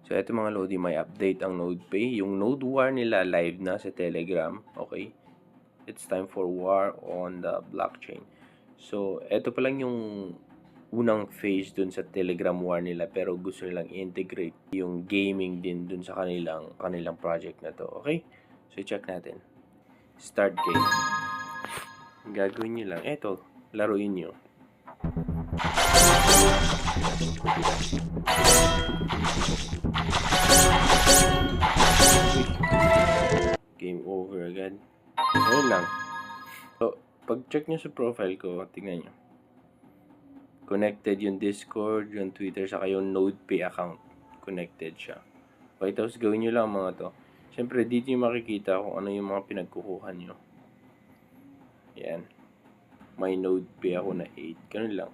So, eto mga Lodi, may update ang NodePay. Yung Node War nila live na sa Telegram. Okay? It's time for war on the blockchain. So, eto pa lang yung unang phase dun sa Telegram War nila, pero gusto nilang integrate yung gaming din dun sa kanilang project na to. Okay? So, check natin. Start game. Gagawin nyo lang. Eto, laruin nyo. Game over agad. Ayun lang. So, pag-check nyo sa profile ko, tingnan nyo. Connected yung Discord, yung Twitter, saka yung NodePay account. Connected siya. Okay, tapos gawin nyo lang mga to. Siyempre, dito nyo makikita kung ano yung mga pinagkukuha nyo. Yan. May NodePay ako na 8. Ganun lang.